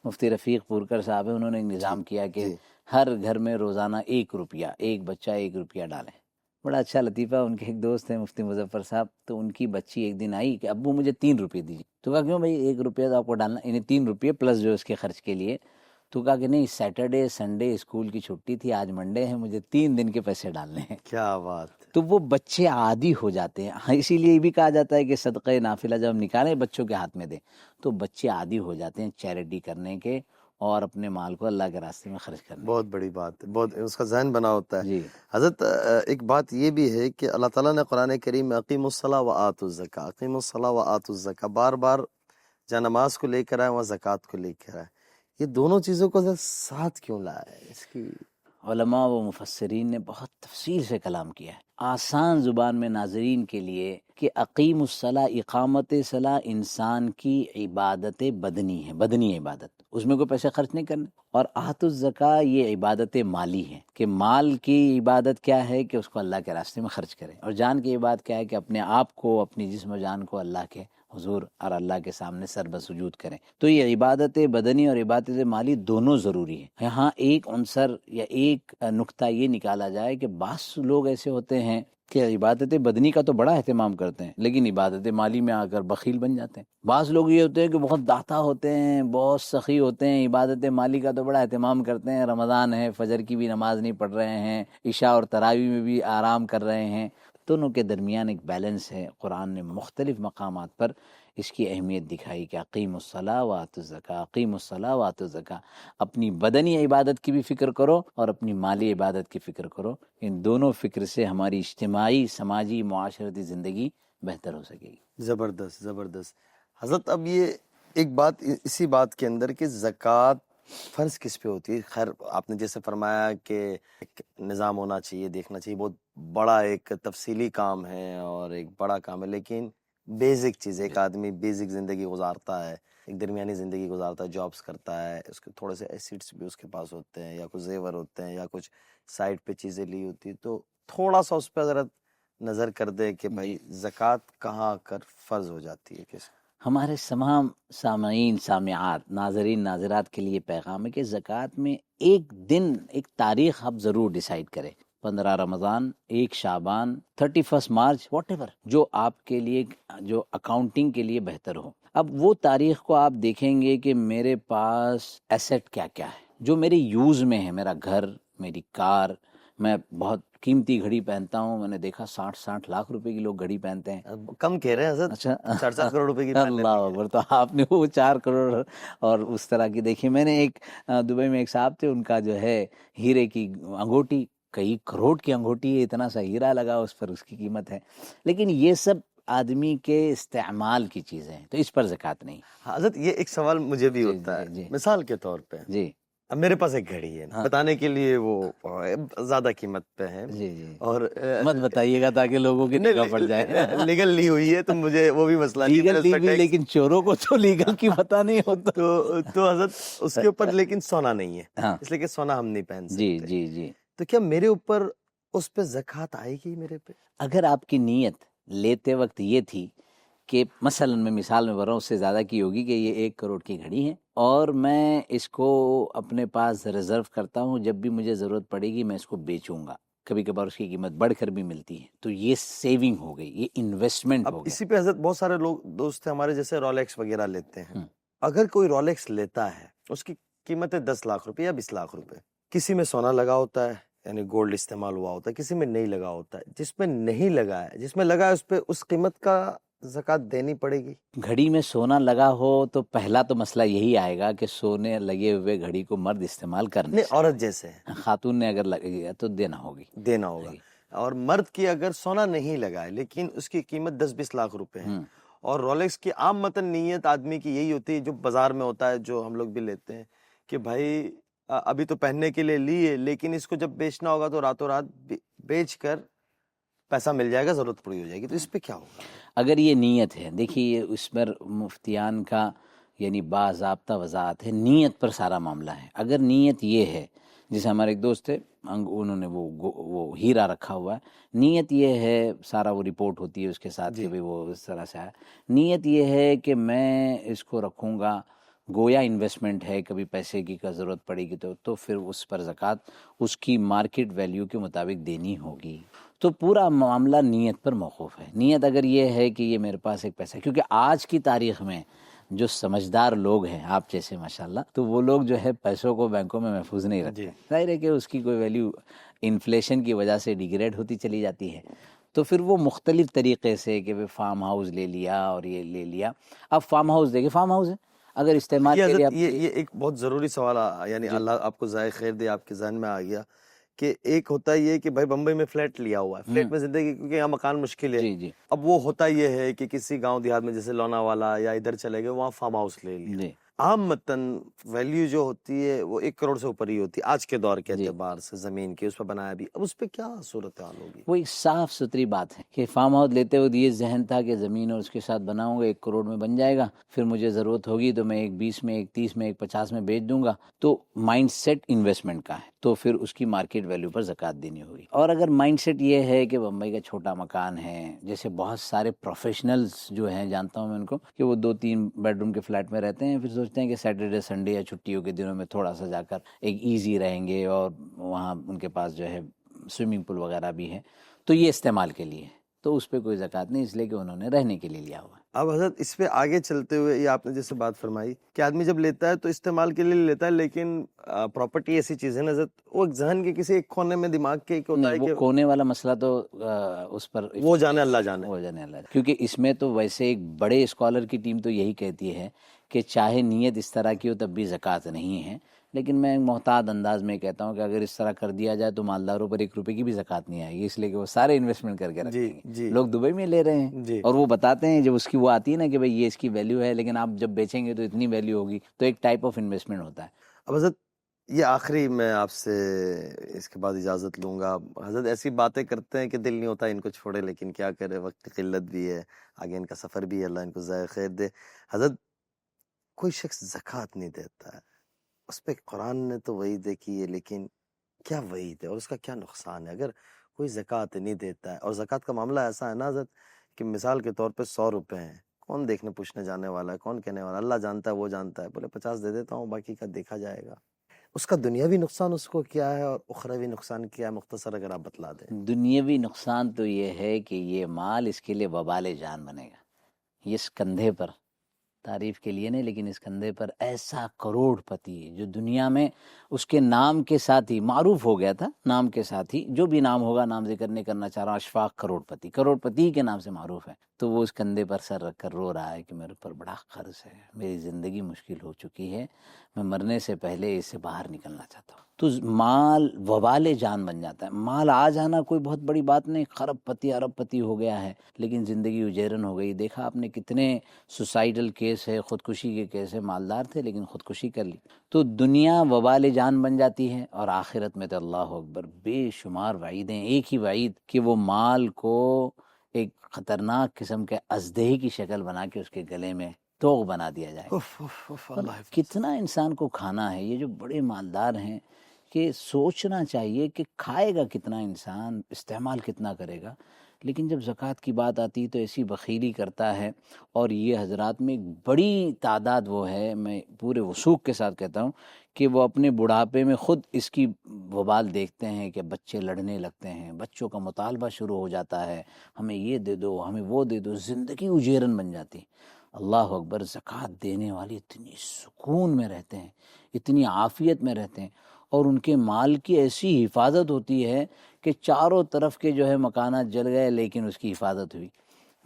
مفتی رفیق پورکر صاحب ہیں, انہوں نے ایک نظام کیا کہ ہر گھر میں روزانہ 1 روپیہ, ایک بچہ 1 روپیہ ڈالیں. بڑا اچھا لطیفہ. ان کے ایک دوست ہیں مفتی مظفر صاحب, تو ان کی بچی ایک دن آئی کہ ابو مجھے 3 روپے دیجیے. تو کہا کیوں بھائی, 1 روپیہ تو آپ کو ڈالنا, یعنی 3 روپیے پلس جو اس کے خرچ کے لیے. تو کہا کہ نہیں, سیٹرڈے سنڈے اسکول کی چھٹی تھی, آج منڈے ہے, مجھے 3 دن کے پیسے ڈالنے ہیں. کیا بات. تو وہ بچے عادی ہو جاتے ہیں. ہاں, اسی لیے یہ بھی کہا جاتا ہے کہ صدقہ نافلہ جب ہم نکالیں بچوں کے ہاتھ میں دیں, تو بچے عادی ہو جاتے ہیں چیریٹی کرنے کے اور اپنے مال کو اللہ کے راستے میں خرچ کرنے. بہت بڑی بات ہے, بہت اس کا ذہن بنا ہوتا ہے. جی حضرت ایک بات یہ بھی ہے کہ اللہ تعالیٰ نے قرآن کریم میں اقیموا الصلاۃ وآتوا الزکاۃ, اقیموا الصلاۃ وآتوا الزکاۃ بار بار جہاں نماز کو لے کر آئے وہاں زکوٰۃ کو لے کر آئے. یہ دونوں چیزوں کو ساتھ کیوں لایا ہے؟ اس کی علماء و مفسرین نے بہت تفصیل سے کلام کیا ہے آسان زبان میں ناظرین کے لیے کہ اقیم الصلاۃ، اقامت صلاح انسان کی عبادت بدنی ہے، بدنی عبادت، اس میں کوئی پیسے خرچ نہیں کرنے. اور آت الزکاۃ یہ عبادت مالی ہے کہ مال کی عبادت کیا ہے کہ اس کو اللہ کے راستے میں خرچ کریں، اور جان کی عبادت کیا ہے کہ اپنے آپ کو، اپنی جسم و جان کو اللہ کے حضور اور اللہ کے سامنے سر بسجود کریں. تو یہ عبادت بدنی اور عبادت مالی دونوں ضروری ہے. یہاں ایک عنصر یا ایک نقطہ یہ نکالا جائے کہ بعض لوگ ایسے ہوتے ہیں کہ عبادت بدنی کا تو بڑا اہتمام کرتے ہیں لیکن عبادت مالی میں آ کر بخیل بن جاتے ہیں. بعض لوگ یہ ہوتے ہیں کہ بہت داتا ہوتے ہیں، بہت سخی ہوتے ہیں، عبادت مالی کا تو بڑا اہتمام کرتے ہیں، رمضان ہے، فجر کی بھی نماز نہیں پڑھ رہے ہیں، عشاء اور تراویح میں بھی آرام کر رہے ہیں. دونوں کے درمیان ایک بیلنس ہے. قرآن نے مختلف مقامات پر اس کی اہمیت دکھائی کہ اقیم الصلاۃ وآتوا الزکاۃ، اقیم الصلاۃ وآتوا الزکاۃ. اپنی بدنی عبادت کی بھی فکر کرو اور اپنی مالی عبادت کی فکر کرو. ان دونوں فکر سے ہماری اجتماعی، سماجی، معاشرتی زندگی بہتر ہو سکے گی. زبردست زبردست. حضرت اب یہ ایک بات اسی بات کے اندر کہ زکوٰۃ فرض کس پہ ہوتی ہے؟ خیر آپ نے جیسے فرمایا کہ ایک نظام ہونا چاہیے، دیکھنا چاہیے، بہت بڑا ایک تفصیلی کام ہے اور ایک بڑا کام ہے، لیکن بیسک چیز، ایک آدمی بیسک زندگی گزارتا ہے، ایک درمیانی زندگی گزارتا ہے، جابس کرتا ہے، اس کے تھوڑے سے ایسیٹس بھی اس کے پاس ہوتے ہیں یا کچھ زیور ہوتے ہیں یا کچھ سائڈ پہ چیزیں لی ہوتی ہیں، تو تھوڑا سا اس پہ حضرت نظر کر دے کہ بھائی زکوٰۃ کہاں کر فرض ہو جاتی ہے. کس ہمارے تمام سامعین، سامعات، ناظرین، ناظرات کے لیے پیغام ہے کہ زکوٰۃ میں ایک دن، ایک تاریخ آپ ضرور ڈیسائیڈ کریں. 15 رمضان، 1 شعبان، 31 مارچ، واٹ ایور جو آپ کے لیے، جو اکاؤنٹنگ کے لیے بہتر ہو. اب وہ تاریخ کو آپ دیکھیں گے کہ میرے پاس ایسٹ کیا کیا ہے جو میرے یوز میں ہے. میرا گھر، میری کار، میں بہت قیمتی گھڑی پہنتا ہوں. میں نے دیکھا 60 لاکھ روپے کی لوگ گھڑی پہنتے ہیں. کم کہہ رہے ہیں حضرت، اچھا 4 کروڑ روپے کی. اللہ اکبر. تو آپ نے وہ 4 کروڑ اور اس طرح کی دیکھی. میں نے ایک دبئی میں ایک صاحب تھے، ان کا جو ہے ہیرے کی انگوٹھی، کئی کروڑ کی انگوٹھی ہے، اتنا سا ہیرا لگا اس پر، اس کی قیمت ہے. لیکن یہ سب آدمی کے استعمال کی چیزیں ہیں، تو اس پر زکوٰۃ نہیں. حضرت یہ ایک سوال مجھے بھی ہوتا ہے. جی مثال کے طور پہ جی اب میرے پاس ایک گھڑی ہے، بتانے کے لیے وہ زیادہ قیمت پہ ہے، جی جی اور مت بتائیے گا تاکہ لوگوں کی نگاہ پڑ جائے. لیگل لی ہوئی ہے تو مجھے وہ بھی مسئلہ نہیں ہے. لیگل بھی، لیکن چوروں کو تو لیگل کی پتہ نہیں ہوتا. تو حضرت اس کے اوپر لیکن سونا نہیں ہے، ہاں اس لیے کہ سونا ہم نہیں پہن جی سکتے. جی جی. تو کیا میرے اوپر اس پہ زکوٰۃ آئے گی میرے پہ؟ اگر آپ کی نیت لیتے وقت یہ تھی کہ مثلا میں مثال میں بتا رہا ہوں، اس سے زیادہ کی ہوگی کہ یہ 1 کروڑ کی گھڑی ہے اور میں اس کو اپنے پاس ریزرو کرتا ہوں، جب بھی مجھے ضرورت پڑے گی میں اس کو بیچوں گا، کبھی کبھار اس کی قیمت بڑھ کر بھی ملتی ہے، تو یہ سیونگ ہو گئی، یہ انویسٹمنٹ اب ہو گئی. اسی پہ حضرت بہت سارے لوگ دوست ہیں ہمارے جیسے رولیکس وغیرہ لیتے ہیں. اگر کوئی رولیکس لیتا ہے، اس کی قیمت ہے 10 لاکھ روپے یا 20 لاکھ روپے. کسی میں سونا لگا ہوتا ہے، یعنی گولڈ استعمال ہوا ہوتا ہے، کسی میں نہیں لگا ہوتا ہے. جس میں نہیں لگا ہے، جس میں لگا ہے، اس پہ اس قیمت کا زکوٰۃ دینی پڑے گی؟ گھڑی میں سونا لگا ہو تو پہلا تو مسئلہ یہی آئے گا کہ سونے لگے ہوئے گھڑی کو مرد استعمال کرنے نہیں، عورت جیسے ہے، خاتون نے اگر لگے گا تو دینا ہوگی. دینا ہوگا. اور مرد کی اگر سونا نہیں لگا ہے لیکن اس کی قیمت 10-20 لاکھ روپے ہے، اور رولیکس کی عام متن نیت آدمی کی یہی ہوتی ہے جو بازار میں ہوتا ہے، جو ہم لوگ بھی لیتے ہیں، کہ بھائی ابھی تو پہننے کے لیے لیے، لیکن اس کو جب بیچنا ہوگا تو راتوں رات بیچ کر پیسہ مل جائے گا، ضرورت پوری ہو جائے گی. تو اس پہ کیا ہوگا اگر یہ نیت ہے؟ دیکھیے اس پر مفتیان کا یعنی باضابطہ وضاحت ہے، نیت پر سارا معاملہ ہے. اگر نیت یہ ہے، جیسے ہمارے ایک دوست تھے، انہوں نے وہ ہیرا رکھا ہوا ہے، نیت یہ ہے، سارا وہ رپورٹ ہوتی ہے اس کے ساتھ کہ وہ اس طرح سے ہے، نیت یہ ہے کہ میں اس کو رکھوں گا، گویا انویسٹمنٹ ہے، کبھی پیسے کی ضرورت پڑے گی تو پھر اس پر زکوٰۃ اس کی مارکیٹ ویلیو کے مطابق دینی ہوگی. تو پورا معاملہ نیت پر موقوف ہے. نیت اگر یہ ہے کہ یہ میرے پاس ایک پیسہ، کیونکہ آج کی تاریخ میں جو سمجھدار لوگ ہیں آپ جیسے ماشاءاللہ، تو وہ لوگ جو ہے پیسوں کو بینکوں میں محفوظ نہیں رکھتے. ظاہر ہے کہ اس کی کوئی ویلیو انفلیشن کی وجہ سے ڈیگریڈ ہوتی چلی جاتی ہے. تو پھر وہ مختلف طریقے سے کہ فارم ہاؤس لے لیا اور یہ لے لیا. اب فارم ہاؤس دیکھیں، فارم ہاؤس ہے، اگر استعمال کریے آپ. یہ ایک بہت ضروری سوال یعنی اللہ آپ کو ذائقہ خیر دے، آپ کے ذہن میں آ گیا کہ ایک ہوتا یہ کہ بھائی بمبئی میں فلیٹ لیا ہوا ہے، فلیٹ میں زندگی، کیونکہ یہاں مکان مشکل ہے. جی اب وہ ہوتا یہ ہے کہ کسی گاؤں دیہات میں جیسے لوناوالا یا ادھر چلے گئے، وہاں فارم ہاؤس لے لیا. عام متن ویلیو جو ہوتی ہے وہ 1 کروڑ سے اوپر ہی ہوتی ہے آج کے دور کے جی۔ اعتبار سے، زمین کی اس پہ بنایا بھی، اب اس پہ کیا صورتحال ہوگی؟ وہ ایک صاف ستھری بات ہے کہ فارم ہاؤس لیتے ہوئے یہ ذہن تھا کہ زمین اور اس کے ساتھ بناؤں گا 1 کروڑ میں بن جائے گا، پھر مجھے ضرورت ہوگی تو میں ایک 20 میں، ایک 30 میں، ایک 50 میں بیچ دوں گا، تو مائنڈ سیٹ انویسٹمنٹ کا ہے، تو پھر اس کی مارکیٹ ویلیو پر زکوٰۃ دینی ہوگی۔ اور اگر مائنڈ سیٹ یہ ہے کہ بمبئی کا چھوٹا مکان ہے، جیسے بہت سارے پروفیشنلز جو ہیں جانتا ہوں میں ان کو کہ وہ 2-3 بیڈ روم کے فلیٹ میں رہتے ہیں، پھر سوچتے ہیں کہ سیٹرڈے سنڈے یا چھٹیوں کے دنوں میں تھوڑا سا جا کر ایک ایزی رہیں گے، اور وہاں ان کے پاس جو ہے سوئمنگ پول وغیرہ بھی ہے، تو یہ استعمال کے لیے، تو اس پہ کوئی زکوٰۃ نہیں، اس لیے کہ انہوں نے رہنے کے لیے لیا ہوا ہے۔ اب حضرت اس پہ آگے چلتے ہوئے یہ آپ نے جیسے بات فرمائی کہ آدمی جب لیتا ہے تو استعمال کے لیے لیتا ہے، لیکن پراپرٹی ایسی چیز ہے نا حضرت، وہ ذہن کے کسی ایک کونے میں دماغ کے ایک ہوتا ہے نہیں، کہ وہ کونے والا مسئلہ تو اس پر وہ جانے اللہ جانے۔ ہو جانے والا ہے، کیونکہ اس میں تو ویسے ایک بڑے اسکالر کی ٹیم تو یہی کہتی ہے کہ چاہے نیت اس طرح کی ہو تب بھی زکوٰۃ نہیں ہے، لیکن میں محتاط انداز میں کہتا ہوں کہ اگر اس طرح کر دیا جائے تو مالداروں پر 1 روپے کی بھی زکوٰۃ نہیں آئے گی، اس لیے کہ وہ سارے انویسٹمنٹ کر کے رکھیں گے۔ جی لوگ دبئی میں لے رہے ہیں جی۔ اور وہ بتاتے ہیں جب اس کی وہ آتی ہے نا کہ بھئی یہ اس کی ویلیو ہے، لیکن آپ جب بیچیں گے تو اتنی ویلیو ہوگی، تو ایک ٹائپ آف انویسٹمنٹ ہوتا ہے۔ اب حضرت یہ آخری میں آپ سے اس کے بعد اجازت لوں گا، حضرت ایسی باتیں کرتے ہیں کہ دل نہیں ہوتا ان کو چھوڑے، لیکن کیا کرے، وقت کی قلت بھی ہے، آگے ان کا سفر بھی ہے، اللہ ان کو ذائقہ خیر دے۔ حضرت کوئی شخص زکوٰۃ نہیں دیتا ہے، اس پہ قرآن نے تو وعید کی ہے، لیکن کیا وعید ہے اور اس کا کیا نقصان ہے اگر کوئی زکوٰۃ نہیں دیتا ہے؟ اور زکوٰۃ کا معاملہ ایسا ہے نا حضرت کہ مثال کے طور پہ 100 روپے ہیں، کون دیکھنے پوچھنے جانے والا ہے، کون کہنے والا، اللہ جانتا ہے، وہ جانتا ہے، بولے 50 دے دیتا ہوں، باقی کا دیکھا جائے گا۔ اس کا دنیاوی نقصان اس کو کیا ہے اور اخروی نقصان کیا ہے، مختصر اگر آپ بتلا دیں۔ دنیاوی نقصان تو یہ ہے کہ یہ مال اس کے لیے وبال جان بنے گا، یہ اس کندھے پر، تعریف کے لیے نہیں لیکن اس کندھے پر ایسا کروڑ پتی جو دنیا میں اس کے نام کے ساتھ ہی معروف ہو گیا تھا، نام کے ساتھ ہی جو بھی نام ہوگا، نام ذکر نہیں کرنا چاہ رہا ہوں، اشفاق کروڑ پتی کے نام سے معروف ہے، تو وہ اس کندھے پر سر رکھ کر رو رہا ہے کہ میرے پر بڑا قرض ہے، میری زندگی مشکل ہو چکی ہے، میں مرنے سے پہلے اس سے باہر نکلنا چاہتا ہوں۔ تو مال وبال جان بن جاتا ہے۔ مال آ جانا کوئی بہت بڑی بات نہیں، خرب پتی ارب پتی ہو گیا ہے، لیکن زندگی اجیرن ہو گئی۔ دیکھا آپ نے کتنے سوسائڈل کیس ہے، خودکشی کے کیس ہے، مالدار تھے لیکن خودکشی کر لی۔ تو دنیا وبال جان بن جاتی ہے، اور آخرت میں تو اللہ اکبر بے شمار وعیدیں، ایک ہی وعید کہ وہ مال کو ایک خطرناک قسم کے ازدہی کی شکل بنا کے اس کے گلے میں توغ بنا دیا جائے۔ اور کتنا انسان کو کھانا ہے، یہ جو بڑے مالدار ہیں کہ سوچنا چاہیے کہ کھائے گا کتنا انسان، استعمال کتنا کرے گا، لیکن جب زکوٰۃ کی بات آتی تو ایسی بخیلی کرتا ہے۔ اور یہ حضرات میں ایک بڑی تعداد وہ ہے، میں پورے وثوق کے ساتھ کہتا ہوں کہ وہ اپنے بڑھاپے میں خود اس کی وبال دیکھتے ہیں کہ بچے لڑنے لگتے ہیں، بچوں کا مطالبہ شروع ہو جاتا ہے، ہمیں یہ دے دو، ہمیں وہ دے دو، زندگی اجیرن بن جاتی۔ اللہ اکبر، زکوٰۃ دینے والے اتنی سکون میں رہتے ہیں، اتنی عافیت میں رہتے ہیں، اور ان کے مال کی ایسی حفاظت ہوتی ہے کہ چاروں طرف کے جو ہے مکانات جل گئے لیکن اس کی حفاظت ہوئی۔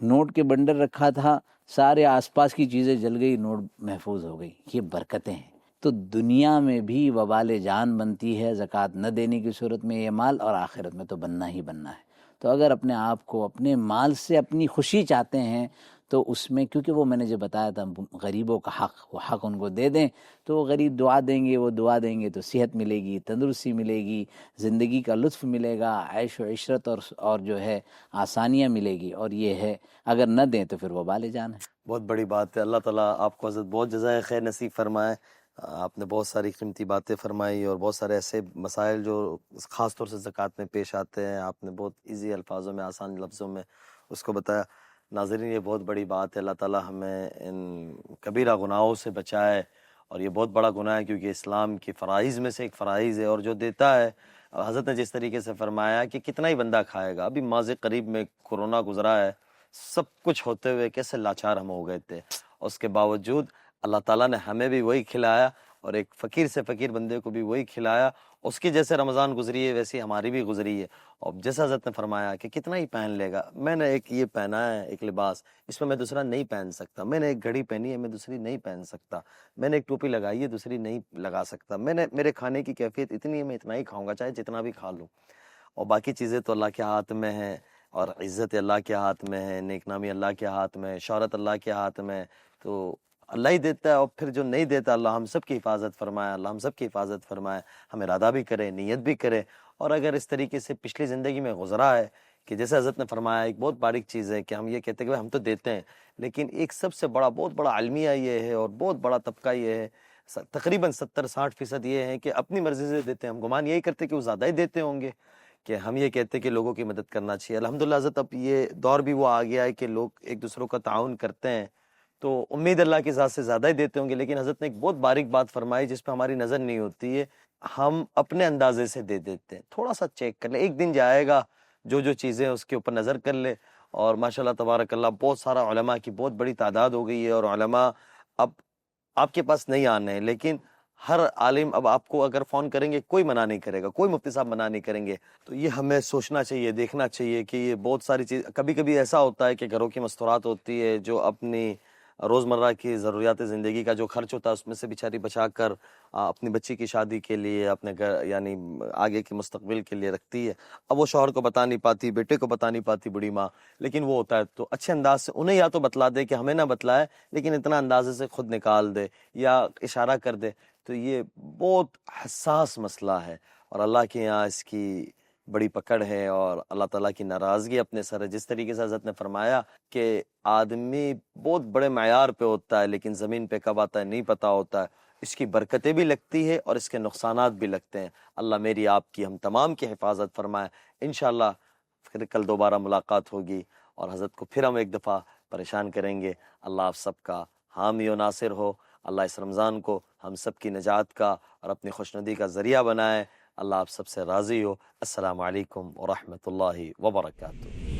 نوٹ کے بنڈل رکھا تھا، سارے آس پاس کی چیزیں جل گئی، نوٹ محفوظ ہو گئی۔ یہ برکتیں ہیں۔ تو دنیا میں بھی وبال جان بنتی ہے زکوٰۃ نہ دینے کی صورت میں یہ مال، اور آخرت میں تو بننا ہی بننا ہے۔ تو اگر اپنے آپ کو اپنے مال سے اپنی خوشی چاہتے ہیں تو اس میں، کیونکہ وہ میں نے جو بتایا تھا غریبوں کا حق، وہ حق ان کو دے دیں، تو وہ غریب دعا دیں گے، وہ دعا دیں گے تو صحت ملے گی، تندرستی ملے گی، زندگی کا لطف ملے گا، عیش و عشرت اور جو ہے آسانیاں ملے گی۔ اور یہ ہے اگر نہ دیں تو پھر وبال جان ہے۔ بہت بڑی بات ہے، اللہ تعالیٰ آپ کو حضرت بہت جزائے خیر نصیب فرمائے۔ آپ نے بہت ساری قیمتی باتیں فرمائی اور بہت سارے ایسے مسائل جو خاص طور سے زکوٰۃ میں پیش آتے ہیں، آپ نے بہت ایزی الفاظوں میں، آسان لفظوں میں اس کو بتایا۔ ناظرین، یہ بہت بڑی بات ہے، اللہ تعالیٰ ہمیں ان کبیرہ گناہوں سے بچائے، اور یہ بہت بڑا گناہ ہے کیونکہ اسلام کے فرائض میں سے ایک فرائض ہے، اور جو دیتا ہے، حضرت نے جس طریقے سے فرمایا کہ کتنا ہی بندہ کھائے گا۔ ابھی ماضی قریب میں کورونا گزرا ہے، سب کچھ ہوتے ہوئے کیسے لاچار ہم ہو گئے تھے، اس کے باوجود اللہ تعالیٰ نے ہمیں بھی وہی کھلایا، اور ایک فقیر سے فقیر بندے کو بھی وہی کھلایا۔ اس کی جیسے رمضان گزری ہے ویسی ہماری بھی گزری ہے، اور جیسا حضرت نے فرمایا کہ کتنا ہی پہن لے گا۔ میں نے ایک یہ پہنا ہے، ایک لباس، اس میں دوسرا نہیں پہن سکتا۔ میں نے ایک گھڑی پہنی ہے، میں دوسری نہیں پہن سکتا۔ میں نے ایک ٹوپی لگائی ہے، دوسری نہیں لگا سکتا۔ میرے کھانے کی کیفیت اتنی ہے، میں اتنا ہی کھاؤں گا چاہے جتنا بھی کھا لوں، اور باقی چیزیں تو اللہ کے ہاتھ میں ہیں، اور عزت اللہ کے ہاتھ میں ہے، نیک نامی اللہ کے ہاتھ میں، شہرت اللہ کے ہاتھ میں۔ تو اللہ ہی دیتا ہے، اور پھر جو نہیں دیتا اللہ ہم سب کی حفاظت فرمائے، اللہ ہم سب کی حفاظت فرمائے، ہم ارادہ بھی کرے، نیت بھی کرے۔ اور اگر اس طریقے سے پچھلی زندگی میں گزرا ہے کہ جیسے حضرت نے فرمایا، ایک بہت باریک چیز ہے کہ ہم یہ کہتے ہیں کہ ہم تو دیتے ہیں، لیکن ایک سب سے بڑا بہت بڑا المیہ یہ ہے اور بہت بڑا طبقہ یہ ہے، تقریباً 70-60% یہ ہے کہ اپنی مرضی سے دیتے ہیں۔ ہم گمان یہی کرتے کہ وہ زیادہ ہی دیتے ہوں گے، کہ ہم یہ کہتے کہ لوگوں کی مدد کرنا چاہیے۔ الحمدللہ حضرت اب یہ دور بھی وہ آ گیا ہے کہ لوگ ایک دوسروں کا تعاون کرتے ہیں، تو امید اللہ کی ذات سے زیادہ ہی دیتے ہوں گے، لیکن حضرت نے ایک بہت باریک بات فرمائی جس پہ ہماری نظر نہیں ہوتی ہے، ہم اپنے اندازے سے دے دیتے ہیں۔ تھوڑا سا چیک کر لیں، ایک دن جائے گا جو چیزیں اس کے اوپر نظر کر لے۔ اور ماشاءاللہ تبارک اللہ بہت سارا علماء کی بہت بڑی تعداد ہو گئی ہے، اور علماء اب آپ کے پاس نہیں آنے ہیں، لیکن ہر عالم اب آپ کو اگر فون کریں گے کوئی منع نہیں کرے گا، کوئی مفتی صاحب منع نہیں کریں گے۔ تو یہ ہمیں سوچنا چاہیے، دیکھنا چاہیے کہ یہ بہت ساری چیز، کبھی کبھی ایسا ہوتا ہے کہ گھروں کی مستورات ہوتی ہے، جو اپنی روزمرہ کی ضروریات زندگی کا جو خرچ ہوتا ہے اس میں سے بیچاری بچا کر اپنی بچی کی شادی کے لیے، اپنے گھر یعنی آگے کے مستقبل کے لیے رکھتی ہے۔ اب وہ شوہر کو بتا نہیں پاتی، بیٹے کو بتا نہیں پاتی بوڑھی ماں، لیکن وہ ہوتا ہے تو اچھے انداز سے انہیں یا تو بتلا دے کہ ہمیں نہ بتلائے، لیکن اتنا اندازے سے خود نکال دے یا اشارہ کر دے۔ تو یہ بہت حساس مسئلہ ہے، اور اللہ کے یہاں اس کی بڑی پکڑ ہے، اور اللہ تعالیٰ کی ناراضگی اپنے سر ہے۔ جس طریقے سے حضرت نے فرمایا کہ آدمی بہت بڑے معیار پہ ہوتا ہے، لیکن زمین پہ کب آتا ہے نہیں پتہ ہوتا ہے۔ اس کی برکتیں بھی لگتی ہے اور اس کے نقصانات بھی لگتے ہیں۔ اللہ میری آپ کی ہم تمام کی حفاظت فرمائے۔ انشاءاللہ پھر کل دوبارہ ملاقات ہوگی، اور حضرت کو پھر ہم ایک دفعہ پریشان کریں گے۔ اللہ آپ سب کا حامی و ناصر ہو۔ اللہ اس رمضان کو ہم سب کی نجات کا اور اپنی خوشنودی کا ذریعہ بنائے۔ اللہ آپ سب سے راضی ہو۔ السلام علیکم ورحمۃ اللہ وبرکاتہ۔